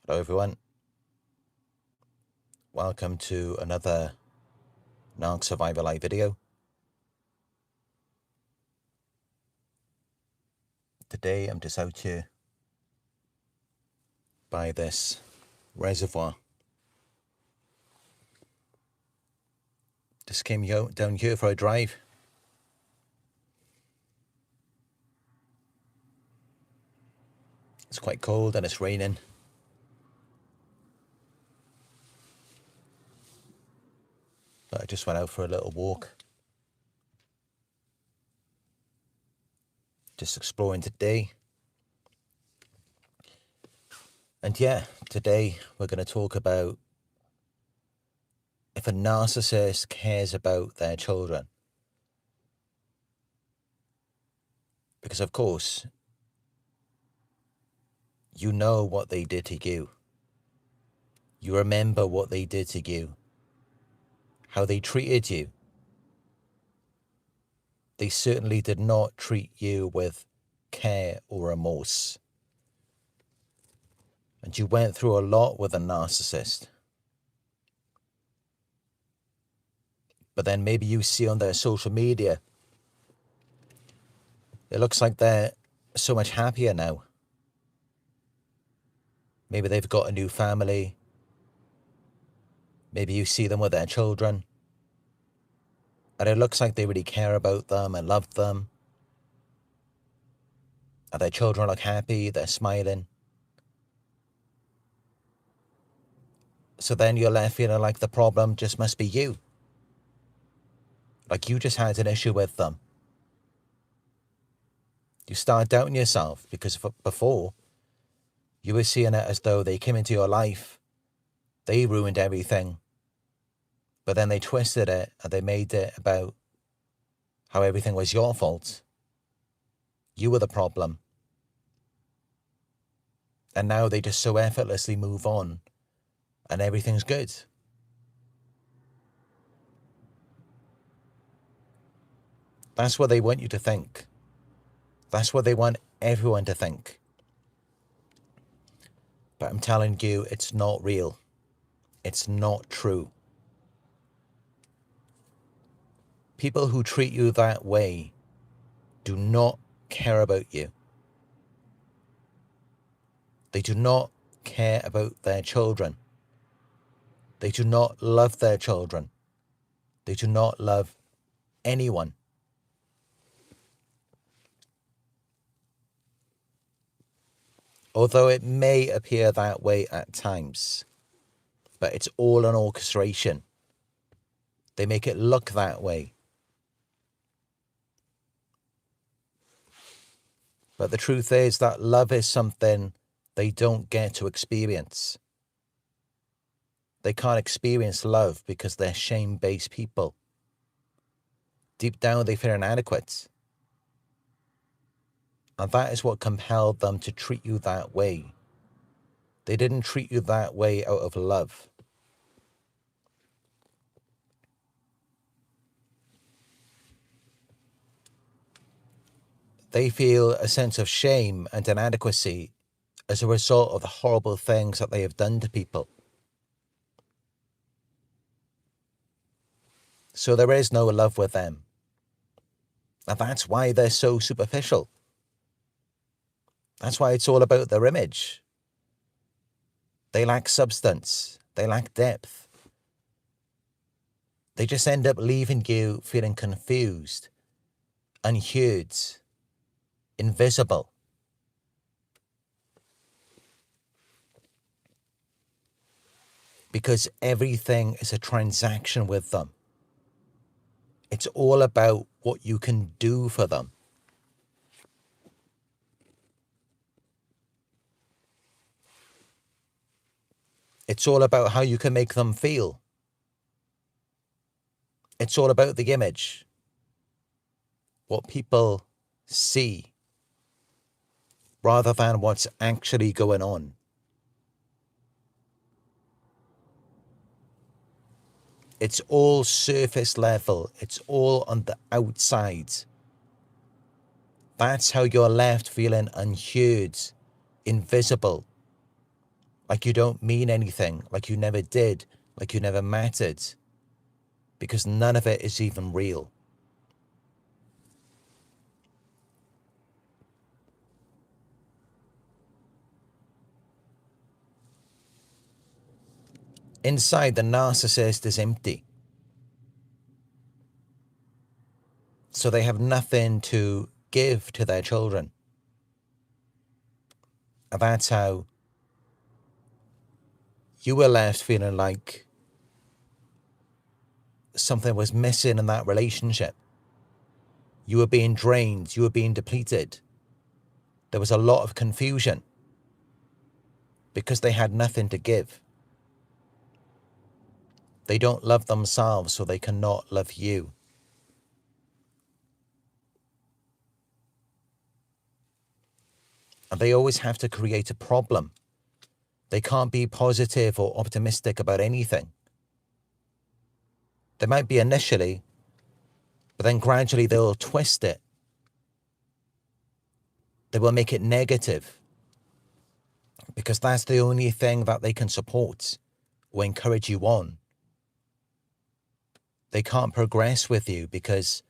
Hello everyone, welcome to another Narc Survivor live video. Today I'm just out here by this reservoir. Just came down here for a drive. It's quite cold and it's raining. But I just went out for a little walk. Just exploring today. And yeah, today we're going to talk about if a narcissist cares about their children. Because of course, you know what they did to you. You remember what they did to you. How they treated you. They certainly did not treat you with care or remorse. And you went through a lot with a narcissist. But then maybe you see on their social media, it looks like they're so much happier now. Maybe they've got a new family. Maybe you see them with their children. And it looks like they really care about them and love them. And their children look happy, they're smiling. So then you're left feeling like the problem just must be you. Like you just had an issue with them. You start doubting yourself because before, you were seeing it as though they came into your life, they ruined everything, but then they twisted it and they made it about how everything was your fault. You were the problem. And now they just so effortlessly move on and everything's good. That's what they want you to think. That's what they want everyone to think. But I'm telling you, it's not real. It's not true. People who treat you that way do not care about you. They do not care about their children. They do not love their children. They do not love anyone. Although it may appear that way at times, but it's all an orchestration. They make it look that way. But the truth is that love is something they don't get to experience. They can't experience love because they're shame-based people. Deep down, they feel inadequate. And that is what compelled them to treat you that way. They didn't treat you that way out of love. They feel a sense of shame and inadequacy as a result of the horrible things that they have done to people. So there is no love with them. And that's why they're so superficial. That's why it's all about their image. They lack substance. They lack depth. They just end up leaving you feeling confused, unheard, invisible. Because everything is a transaction with them. It's all about what you can do for them. It's all about how you can make them feel. It's all about the image. What people see, rather than what's actually going on. It's all surface level. It's all on the outside. That's how you're left feeling unheard, invisible, like you don't mean anything, like you never did, like you never mattered, because none of it is even real. Inside, the narcissist is empty. So they have nothing to give to their children. And that's how you were left feeling like something was missing in that relationship. You were being drained. You were being depleted. There was a lot of confusion because they had nothing to give. They don't love themselves, so they cannot love you. And they always have to create a problem. They can't be positive or optimistic about anything. They might be initially, but then gradually they'll twist it. They will make it negative because that's the only thing that they can support or encourage you on. They can't progress with you because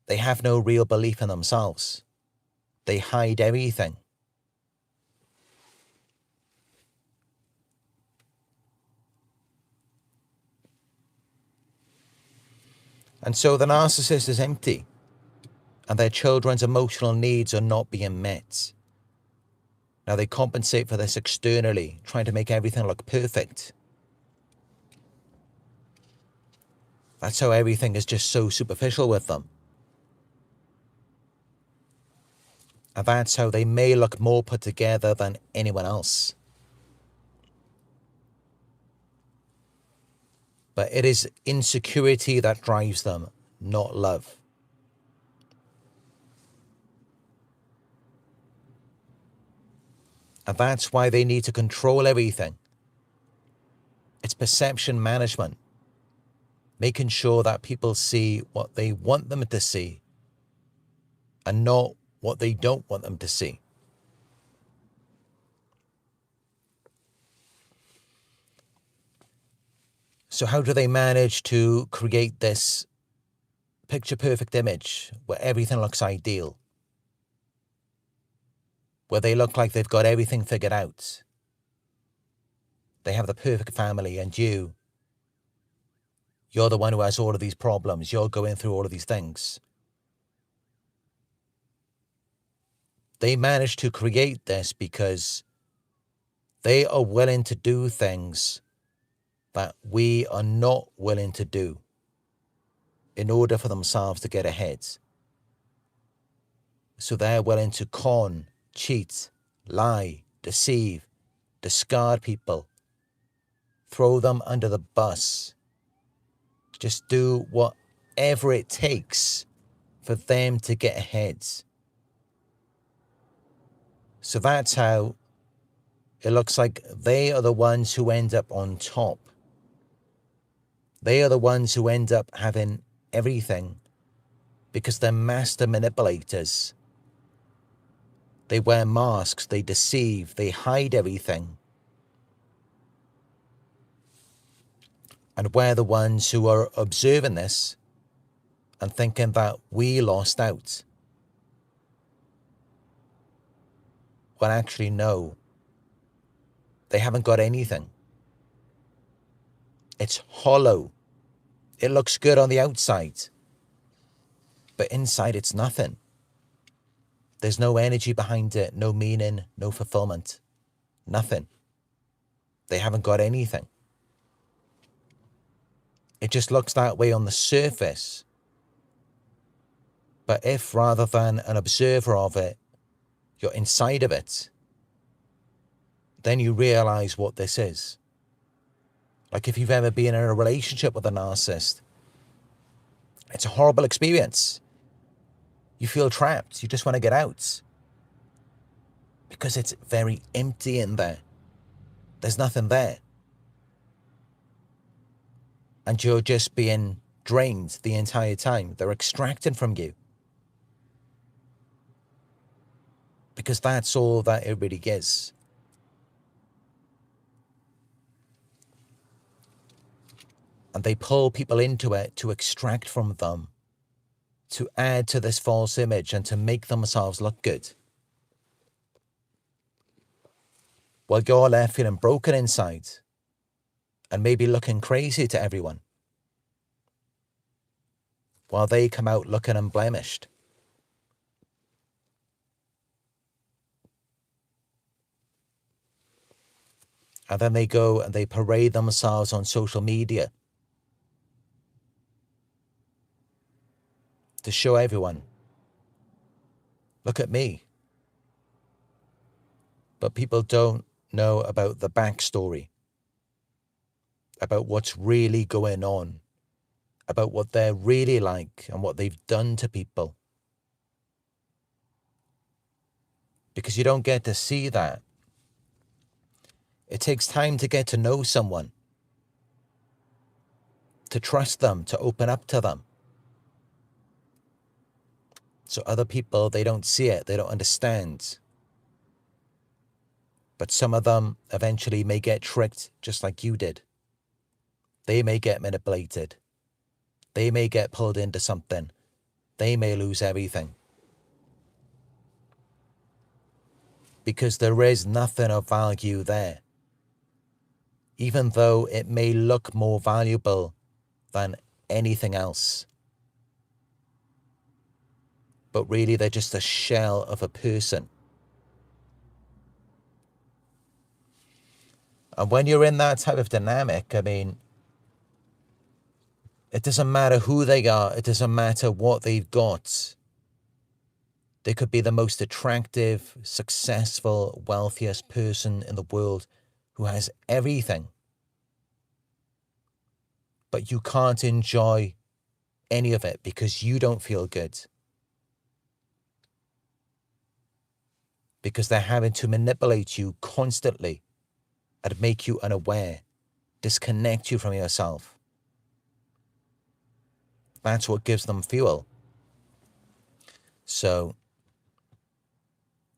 they have no real belief in themselves. They hide everything. And so the narcissist is empty, and their children's emotional needs are not being met. Now they compensate for this externally, trying to make everything look perfect. That's how everything is just so superficial with them. And that's how they may look more put together than anyone else. But it is insecurity that drives them, not love. And that's why they need to control everything. It's perception management. Making sure that people see what they want them to see and not what they don't want them to see. So how do they manage to create this picture-perfect image where everything looks ideal? Where they look like they've got everything figured out. They have the perfect family, and you're the one who has all of these problems. You're going through all of these things. They manage to create this because they are willing to do things that we are not willing to do in order for themselves to get ahead. So they're willing to con, cheat, lie, deceive, discard people, throw them under the bus, just do whatever it takes for them to get ahead. So that's how it looks like they are the ones who end up on top. They are the ones who end up having everything because they're master manipulators. They wear masks, they deceive, they hide everything. And we're the ones who are observing this and thinking that we lost out. When actually, no. They haven't got anything. It's hollow. It looks good on the outside, but inside it's nothing. There's no energy behind it, no meaning, no fulfillment, nothing. They haven't got anything. It just looks that way on the surface. But if rather than an observer of it, you're inside of it, then you realize what this is. Like if you've ever been in a relationship with a narcissist, it's a horrible experience. You feel trapped. You just want to get out. Because it's very empty in there. There's nothing there. And you're just being drained the entire time. They're extracting from you. Because that's all that it really is. And they pull people into it to extract from them, to add to this false image and to make themselves look good. While you're left feeling broken inside and maybe looking crazy to everyone, while they come out looking unblemished. And then they go and they parade themselves on social media to show everyone, look at me. But people don't know about the backstory, about what's really going on, about what they're really like and what they've done to people. Because you don't get to see that. It takes time to get to know someone, to trust them, to open up to them. So other people, they don't see it, they don't understand. But some of them eventually may get tricked just like you did. They may get manipulated. They may get pulled into something. They may lose everything. Because there is nothing of value there. Even though it may look more valuable than anything else. But really they're just a shell of a person. And when you're in that type of dynamic, I mean, it doesn't matter who they are. It doesn't matter what they've got. They could be the most attractive, successful, wealthiest person in the world who has everything. But you can't enjoy any of it because you don't feel good. Because they're having to manipulate you constantly and make you unaware, disconnect you from yourself. That's what gives them fuel. So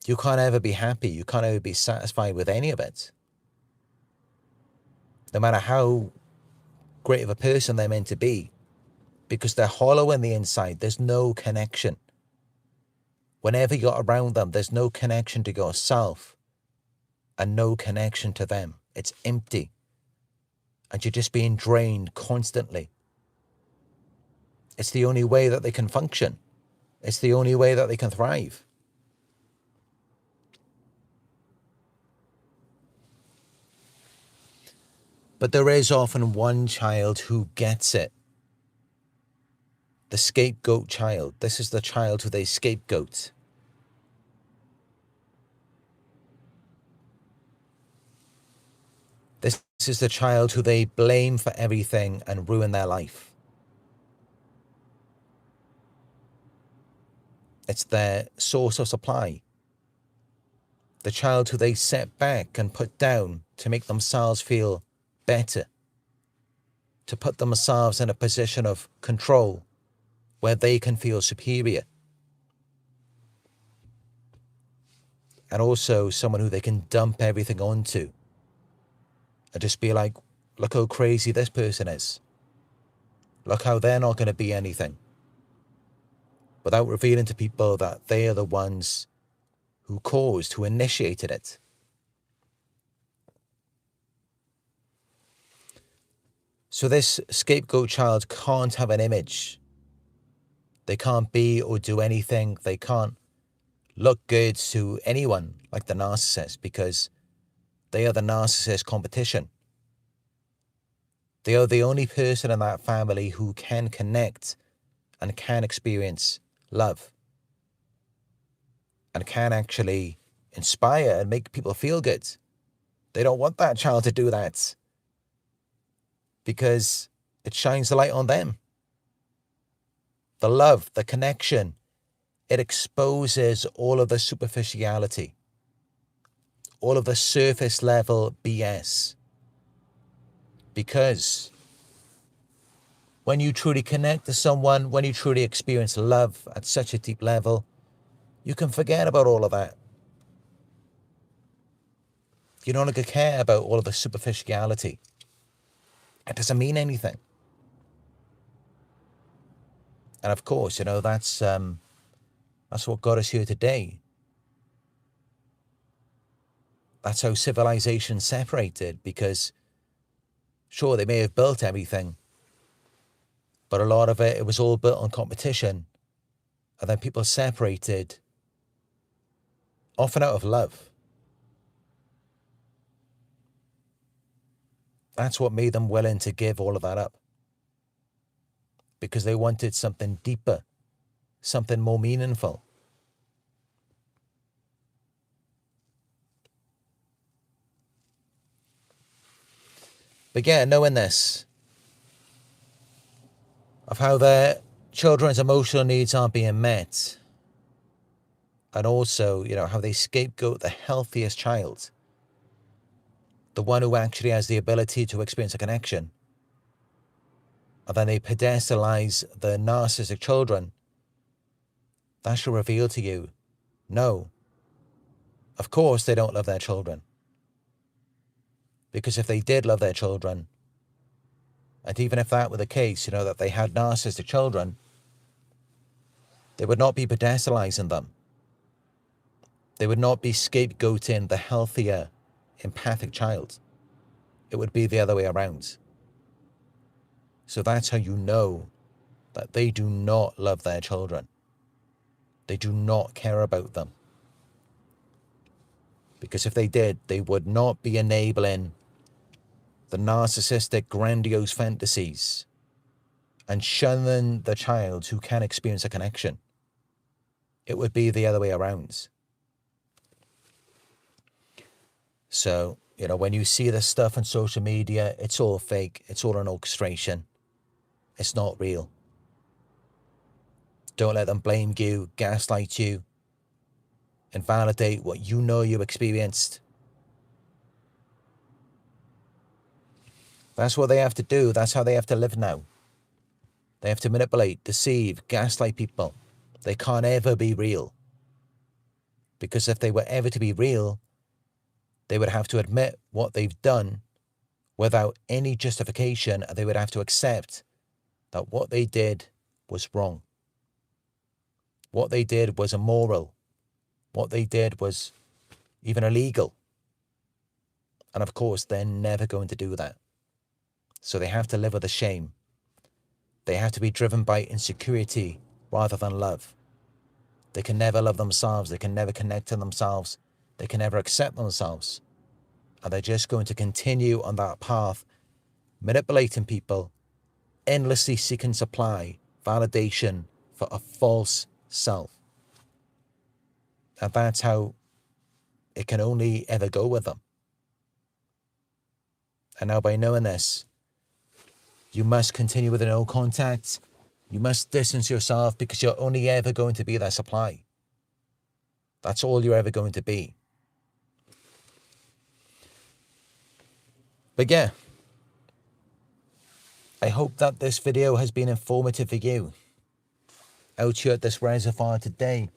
you can't ever be happy. You can't ever be satisfied with any of it. No matter how great of a person they're meant to be, because they're hollow in the inside. There's no connection. Whenever you're around them, there's no connection to yourself and no connection to them. It's empty. And you're just being drained constantly. It's the only way that they can function. It's the only way that they can thrive. But there is often one child who gets it. The scapegoat child. This is the child who they scapegoat. This is the child who they blame for everything and ruin their life. It's their source of supply. The child who they set back and put down to make themselves feel better. To put themselves in a position of control where they can feel superior. And also someone who they can dump everything onto. And just be like, look how crazy this person is. Look how they're not going to be anything. Without revealing to people that they are the ones who caused, who initiated it. So this scapegoat child can't have an image. They can't be or do anything. They can't look good to anyone like the narcissist because they are the narcissist competition. They are the only person in that family who can connect and can experience love and can actually inspire and make people feel good. They don't want that child to do that because it shines the light on them. The love, the connection, it exposes all of the superficiality, all of the surface level BS. Because when you truly connect to someone, when you truly experience love at such a deep level, you can forget about all of that. You no longer care about all of the superficiality. It doesn't mean anything. And of course, that's what got us here today. That's how civilization separated, because sure, they may have built everything, but a lot of it was all built on competition. And then people separated, often out of love. That's what made them willing to give all of that up. Because they wanted something deeper, something more meaningful. But yeah, knowing this, of how their children's emotional needs aren't being met, and also, how they scapegoat the healthiest child, the one who actually has the ability to experience a connection, and then they pedestalize the narcissistic children, that should reveal to you, no, of course they don't love their children. Because if they did love their children, and even if that were the case, that they had narcissistic children, they would not be pedestalizing them. They would not be scapegoating the healthier, empathic child. It would be the other way around. So that's how you know that they do not love their children. They do not care about them. Because if they did, they would not be enabling the narcissistic grandiose fantasies and shunning the child who can experience a connection. It would be the other way around. So, when you see this stuff on social media, it's all fake. It's all an orchestration. It's not real. Don't let them blame you, gaslight you, invalidate what you experienced. That's what they have to do. That's how they have to live now. They have to manipulate, deceive, gaslight people. They can't ever be real. Because if they were ever to be real, they would have to admit what they've done without any justification, and they would have to accept that what they did was wrong. What they did was immoral. What they did was even illegal. And of course, they're never going to do that. So they have to live with the shame. They have to be driven by insecurity rather than love. They can never love themselves. They can never connect to themselves. They can never accept themselves. And they're just going to continue on that path, manipulating people, endlessly seeking supply, validation for a false self. And that's how it can only ever go with them. And now by knowing this, you must continue with no contact. You must distance yourself, because you're only ever going to be their supply. That's all you're ever going to be. But yeah, I hope that this video has been informative for you. Out here at this reservoir today,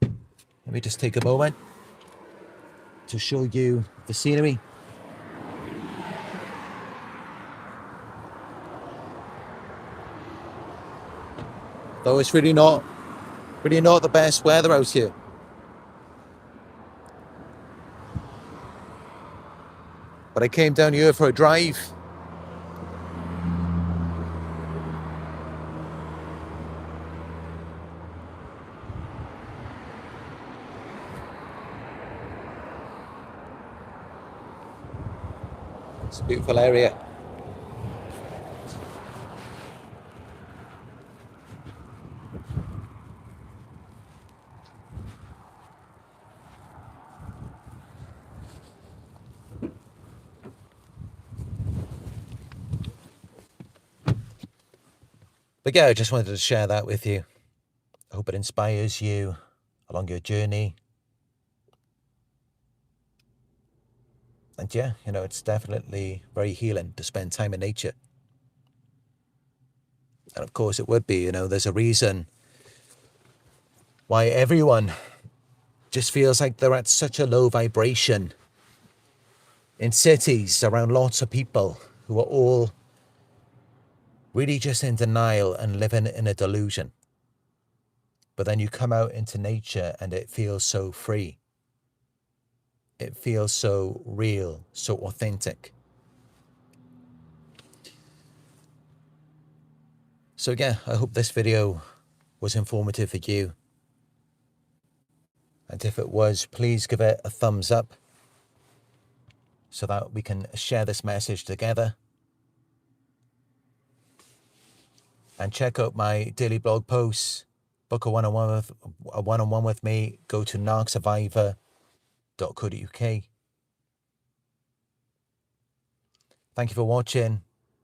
let me just take a moment to show you the scenery. Though it's really not the best weather out here. But I came down here for a drive. It's a beautiful area. But yeah, I just wanted to share that with you. I hope it inspires you along your journey. And yeah, it's definitely very healing to spend time in nature. And of course it would be, there's a reason why everyone just feels like they're at such a low vibration in cities around lots of people who are all really just in denial and living in a delusion. But then you come out into nature and it feels so free. It feels so real, so authentic. So yeah, I hope this video was informative for you. And if it was, please give it a thumbs up so that we can share this message together. And check out my daily blog posts. Book a one-on-one with me. Go to narcsurvivor.co.uk. Thank you for watching.